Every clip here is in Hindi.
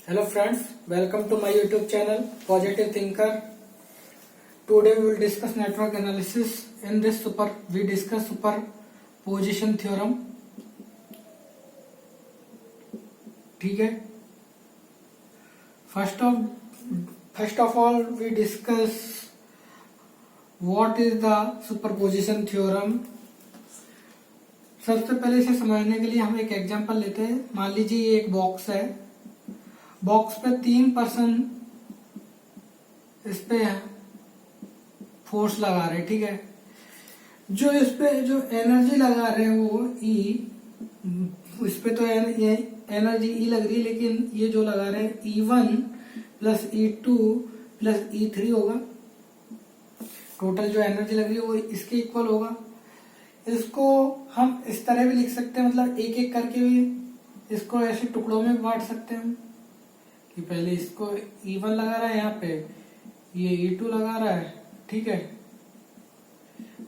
Hello friends, welcome to my YouTube channel Positive Thinker. Today we will discuss network analysis. In this we discuss superposition theorem. ठीक है. First of all we discuss what is the superposition theorem. सबसे पहले इसे समझने के लिए हम एक एग्जांपल लेते हैं. मान लीजिए ये एक बॉक्स है. बॉक्स पे 3% इस पे फोर्स लगा रहे, ठीक है. जो इस पे जो एनर्जी लगा रहे हैं वो ई, इस पे तो एनर्जी ई लग रही है, लेकिन ये जो लगा रहे हैं E1 plus E2 plus E3 होगा. टोटल जो एनर्जी लग रही है वो इसके इक्वल होगा. इसको हम इस तरह भी लिख सकते हैं, मतलब एक एक करके भी इसको ऐसे टुकड़ों में बांट सकते हैं कि पहले इसको E1 लगा रहा है, यहाँ पे ये E2 लगा रहा है, ठीक है,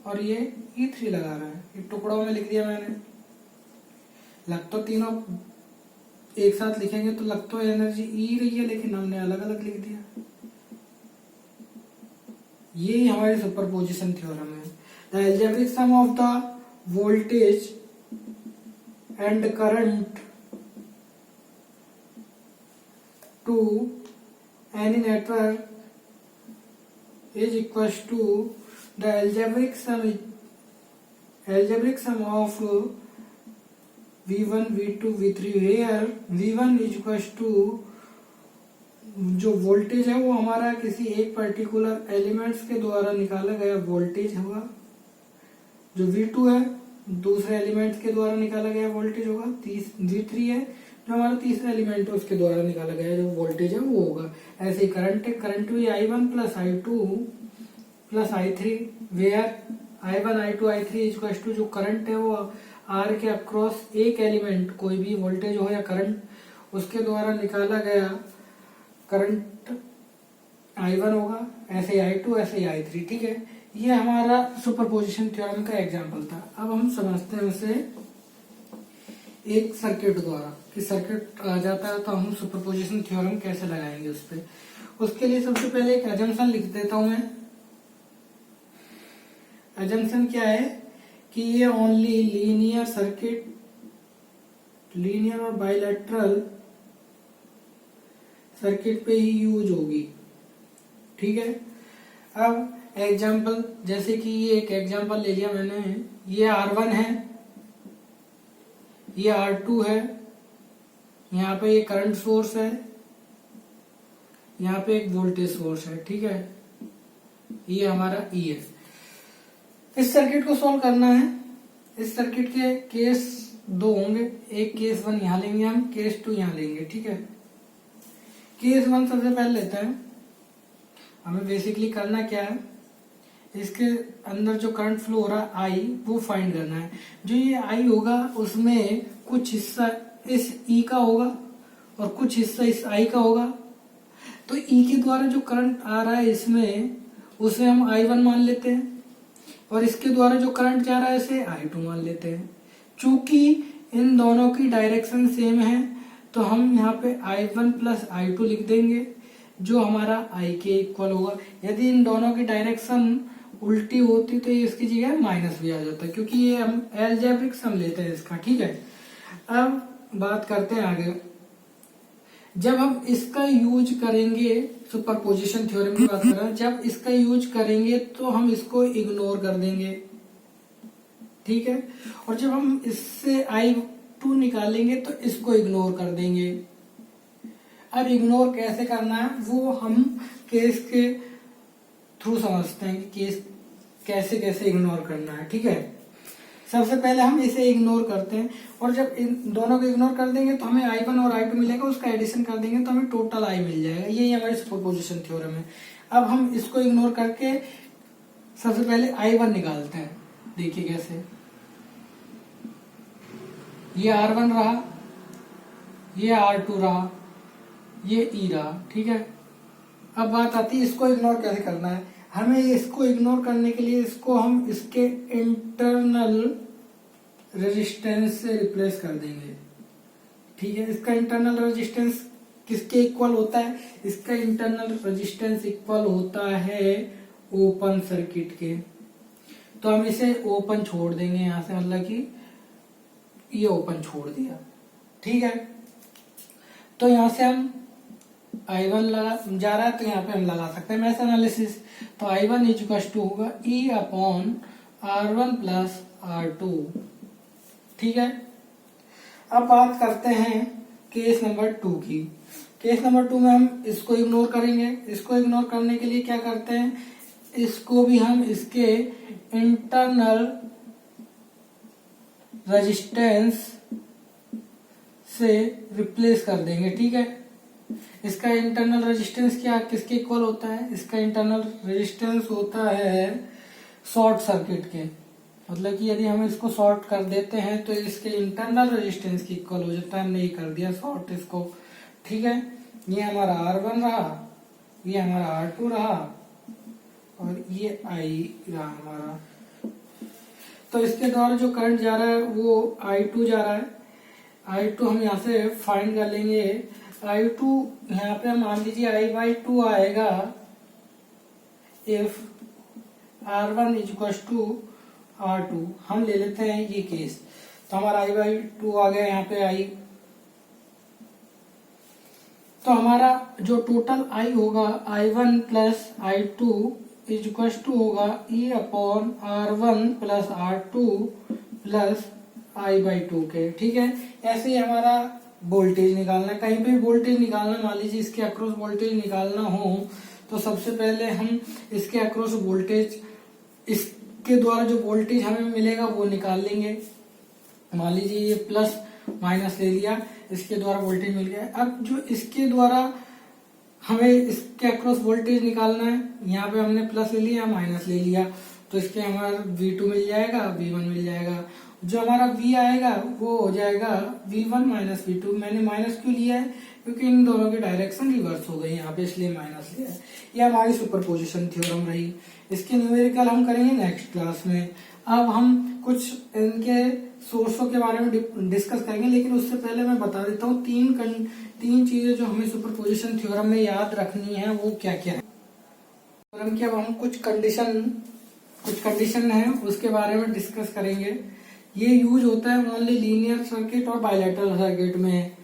और ये E3 लगा रहा है. ये टुकड़ों में लिख दिया मैंने. लग तो तीनों एक साथ लिखेंगे तो लग तो एनर्जी ई रही है, लेकिन हमने अलग अलग लिख दिया. ये हमारी सुपरपोजिशन थ्योरम है. The algebraic sum of the voltage and current to any network is equals to the algebraic sum of V1, V2, V3, where V1 is equals to जो वोल्टेज है वो हमारा किसी एक पर्टिकुलर एलिमेंट्स के द्वारा निकाला गया वोल्टेज होगा. जो V2 है दूसरे एलिमेंट्स के द्वारा निकाला गया वोल्टेज होगा. V3 है जो हमारा तीसरा एलिमेंट है उसके द्वारा निकाला गया जो वोल्टेज है वो होगा. ऐसे ही करंट है, करंट भी I1 plus I2 plus I3, where I1 I2 I3 equal to जो करंट है वो R के अक्रॉस एक एलिमेंट कोई भी वोल्टेज हो या करंट उसके द्वारा निकाला गया करंट I1 होगा. ऐसे ही I2 ऐसे ही I3, ठीक है. ये हमारा सुपरपोजिशन थ्योरम का एग्जाम्पल था. अब हम समझते हैं उसे एक सर्किट द्वारा कि सर्किट आ जाता है तो हम सुपरपोजिशन थ्योरम कैसे लगाएंगे उस पे. उसके लिए सबसे पहले एक अजम्पशन लिख देता हूं मैं. अजम्पशन क्या है कि ये ओनली लीनियर सर्किट, लीनियर और बाइलेटरल सर्किट पे ही यूज होगी, ठीक है. अब एग्जाम्पल जैसे कि ये एक एग्जाम्पल ले लिया मैंने. ये R1 है, ये R2 है, यहाँ पे ये करंट सोर्स है, यहाँ पे एक वोल्टेज सोर्स है, ठीक है. ये हमारा E है. इस सर्किट को सॉल्व करना है. इस सर्किट के केस दो होंगे. एक केस 1 यहाँ लेंगे हम, केस 2 यहाँ लेंगे, ठीक है. केस 1 सबसे पहले लेते हैं. हमें बेसिकली करना क्या है, इसके अंदर जो करंट फ्लो हो रहा है I वो फाइंड करना है. जो ये I होगा उसमें कुछ हिस्सा इस E का होगा और कुछ हिस्सा इस I का होगा. तो E के द्वारा जो करंट आ रहा है इसमें उसे हम I1 मान लेते हैं और इसके द्वारा जो करंट जा रहा है इसे I2 मान लेते हैं. चूंकि इन दोनों की डायरेक्शन सेम है तो हम यहाँ पे I1 प्लस I2 लिख देंगे जो हमारा I के इक्वल होगा. यदि इन दोनों की डायरेक्शन उल्टी होती तो इसकी जगह माइनस भी आ जाता है, क्योंकि ये हम एल्जेब्रिक सम लेते हैं इसका, ठीक है. अब बात करते हैं आगे. जब हम इसका यूज करेंगे, सुपरपोजिशन थ्योरम की बात कर रहे हैं, जब इसका यूज करेंगे तो हम इसको इग्नोर कर देंगे, ठीक है. और जब हम इससे I2 निकालेंगे तो इसको इग्नोर कर देंगे. अब इग्नोर कैसे करना है वो हम केस के थ्रू समझते हैं कि केस कैसे कैसे इग्नोर करना है, ठीक है. सबसे पहले हम इसे इग्नोर करते हैं और जब इन दोनों को इग्नोर कर देंगे तो हमें I1 और I2 मिलेगा, उसका एडिशन कर देंगे तो हमें टोटल I मिल जाएगा. यही हमारी सुपरपोजिशन थ्योरम है. अब हम इसको इग्नोर करके सबसे पहले I1 निकालते हैं. देखिए कैसे. ये R1 रहा, ये R2 रहा, ये E रहा, ठीक है. अब बात आती है इसको इग्नोर कैसे करना है. हमें इसको इग्नोर करने के लिए इसको हम इसके इंटरनल रेजिस्टेंस से रिप्लेस कर देंगे, ठीक है. इसका इंटरनल रेजिस्टेंस किसके इक्वल होता है, इसका इंटरनल रेजिस्टेंस इक्वल होता है ओपन सर्किट के। तो हम इसे ओपन छोड़ देंगे यहां से, मतलब कि ये ओपन छोड़ दिया, ठीक है। तो यहां से हम I1 लगा जा रहा है, तो यहाँ पे हम लगा सकते हैं मैश एनालिसिस। तो I1 इक्वल टू होगा E upon R1 plus R2, ठीक है। अब बात करते हैं केस नंबर 2 की। केस नंबर 2 में हम इसको इग्नोर करेंगे। इसको इग्नोर करने के लिए क्या करते हैं, इसको भी हम इसके इंटरनल रेजिस्टेंस से रिप्लेस कर देंगे, ठीक है। इसका इंटरनल रेजिस्टेंस क्या किसके इक्वल होता है, इसका इंटरनल रेजिस्टेंस होता है शॉर्ट सर्किट के। मतलब कि यदि हम इसको शॉर्ट कर देते हैं तो इसके इंटरनल रेजिस्टेंस की इक्वल हो जाता है। हमने ये कर दिया शॉर्ट इसको, ठीक है। ये हमारा R1 रहा, ये हमारा R2 रहा और ये I रहा हमारा। तो इसके द्वारा जो करंट जा रहा है वो I2 जा रहा है। I2 हम यहाँ से फाइंड कर लेंगे। I2 यहाँ पे मान लीजिए I/2 आएगा if R1 equal to R2। हम ले लेते हैं ये केस, तो हमारा I/2 आ गया यहाँ पे I। तो हमारा जो टोटल I होगा I1 plus I2 equal to होगा E upon R1 plus R2 plus I/2 के, ठीक है। ऐसे ही हमारा वोल्टेज निकालना, कहीं पे वोल्टेज निकालना, मान लीजिए इसके अक्रॉस वोल्टेज निकालना हो तो सबसे पहले हम इसके अक्रॉस वोल्टेज, इसके द्वारा जो वोल्टेज हमें मिलेगा वो निकाल लेंगे। मान लीजिए ये प्लस माइनस ले लिया, इसके द्वारा वोल्टेज मिल गया। अब जो इसके द्वारा हमें इसके अक्रॉस वोल्टेज निकालना है, यहाँ पे हमने प्लस ले लिया माइनस ले लिया, तो इसके हमारा V2 मिल जाएगा, V1 मिल जाएगा। जो हमारा V आएगा वो हो जाएगा V1 माइनस V2। मैंने माइनस क्यों लिया है, क्योंकि इन दोनों की डायरेक्शन रिवर्स हो गई यहाँ पे, इसलिए माइनस लिया है। ये हमारी सुपरपोजिशन थ्योरम रही। इसके न्यूमेरिकल हम करेंगे नेक्स्ट क्लास में। अब हम कुछ इनके सोर्सों के बारे में डिस्कस करेंगे, लेकिन उससे पहले मैं बता देता हूँ तीन चीजें जो हमें सुपरपोजिशन थ्योरम में याद रखनी है वो क्या क्या है। थ्योरम की अब हम कुछ कंडीशन है उसके बारे में डिस्कस करेंगे। ये यूज होता है ओनली लीनियर सर्किट और बायलैटरल सर्किट में।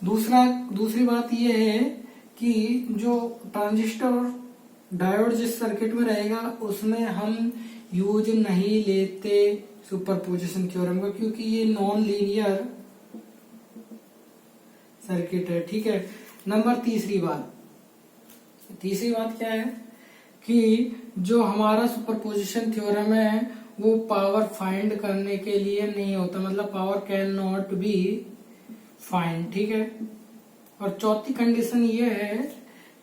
दूसरी बात ये है कि जो ट्रांजिस्टर और डायोड जिस सर्किट में रहेगा उसमें हम यूज नहीं लेते सुपरपोजिशन थ्योरम का, क्योंकि ये नॉन लीनियर सर्किट है, ठीक है। नंबर तीसरी बात क्या है कि जो हमारा सुपरपोजिशन थ्योरम है वो पावर फाइंड करने के लिए नहीं होता, मतलब power can not be find, ठीक है। और चौथी कंडीशन ये है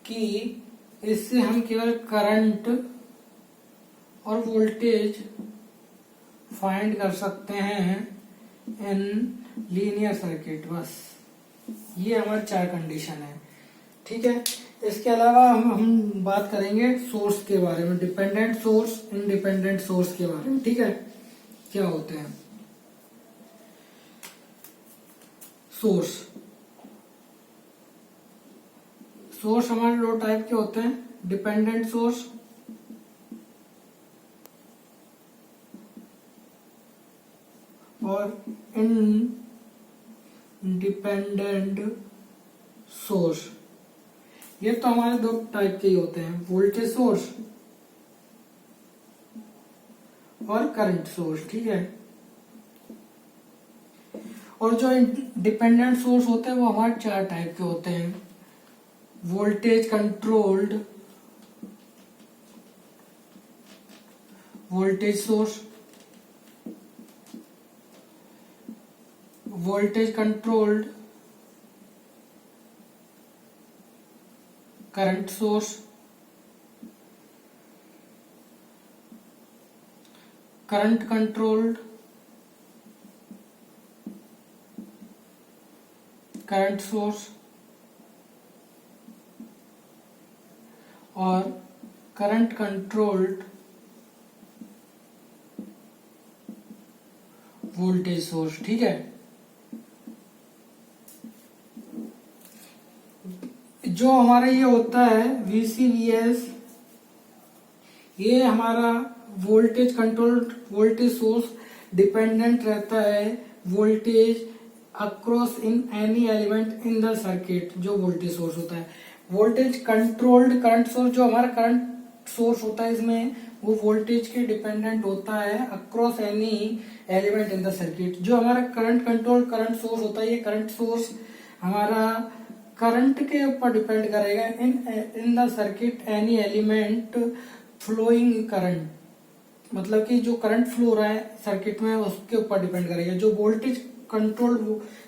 कि इससे हम केवल करंट और वोल्टेज फाइंड कर सकते हैं इन लीनियर सर्किट। बस ये हमारे 4 कंडीशन है, ठीक है। इसके अलावा हम बात करेंगे सोर्स के बारे में, डिपेंडेंट सोर्स, इंडिपेंडेंट सोर्स के बारे में, ठीक है। क्या होते हैं सोर्स हमारे 2 टाइप के होते हैं, डिपेंडेंट सोर्स और इंडिपेंडेंट सोर्स। ये तो हमारे 2 टाइप के ही होते हैं, वोल्टेज सोर्स और करंट सोर्स, ठीक है। और जो डिपेंडेंट सोर्स होते हैं वो हमारे 4 टाइप के होते हैं, voltage controlled voltage source, voltage controlled current source, current controlled current source और करंट कंट्रोल्ड वोल्टेज सोर्स, ठीक है। जो हमारा ये होता है VCVS, ये हमारा voltage control voltage source dependent रहता है voltage across in any element in the circuit. जो वोल्टेज सोर्स होता है वोल्टेज कंट्रोल्ड करंट सोर्स, जो हमारा करंट सोर्स होता है इसमें वो वोल्टेज के डिपेंडेंट होता है across any element in the circuit. जो हमारा करंट कंट्रोल करंट सोर्स होता है, ये करंट सोर्स हमारा करंट के ऊपर डिपेंड करेगा in the circuit any element flowing current, मतलब कि जो करंट फ्लो हो रहा है सर्किट में उसके ऊपर डिपेंड करेगा। जो voltage control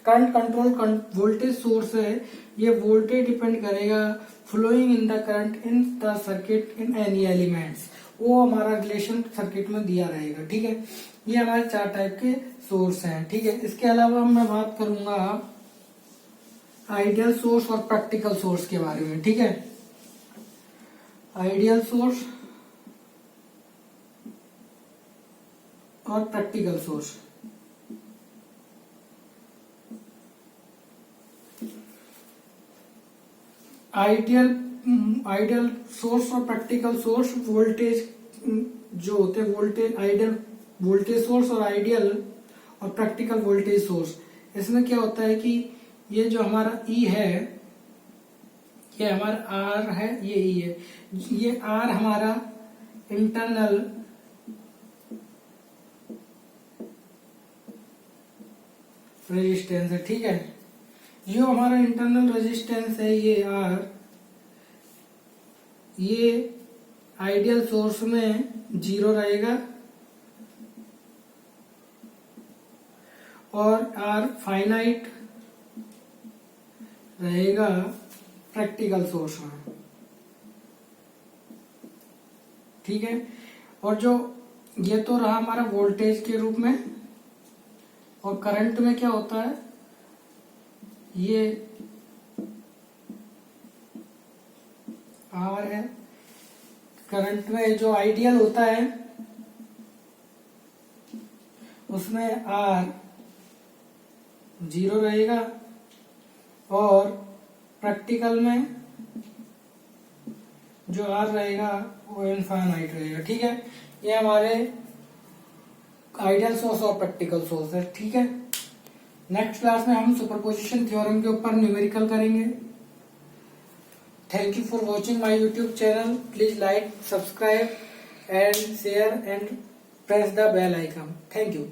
current control voltage source है, ये वोल्टेज डिपेंड करेगा flowing in the current in the circuit in any elements, वो हमारा रिलेशन सर्किट में दिया रहेगा। ठीक है, ये हमारे 4 टाइप के सोर्स हैं। ठीक है, इसके अलावा मैं बात करूंगा आइडियल सोर्स और प्रैक्टिकल सोर्स के बारे में। ठीक है, आइडियल सोर्स और प्रैक्टिकल सोर्स। आइडियल सोर्स और प्रैक्टिकल सोर्स वोल्टेज जो होते हैं, वोल्टेज आइडियल वोल्टेज सोर्स और आइडियल और प्रैक्टिकल वोल्टेज सोर्स, इसमें क्या होता है कि ये जो हमारा E है, ये हमारा R है, ये E है। ये R हमारा इंटरनल रेजिस्टेंस है। ठीक है, जो हमारा इंटरनल रेजिस्टेंस है ये R, ये आइडियल सोर्स में 0 रहेगा और R फाइनाइट रहेगा प्रैक्टिकल सोर्स में। ठीक है, और जो ये तो रहा हमारा वोल्टेज के रूप में, और करंट में क्या होता है, ये R है। करंट में जो आइडियल होता है उसमें R 0 रहेगा और प्रैक्टिकल में जो R रहेगा वो इनफाइनाइट रहेगा। ठीक है, ये हमारे आइडियल सोर्स और प्रैक्टिकल सोर्स है। ठीक है, नेक्स्ट क्लास में हम सुपरपोजिशन थ्योरम के ऊपर न्यूमेरिकल करेंगे। Thank you for watching my YouTube channel. Please like, subscribe and share and press the bell icon. Thank you.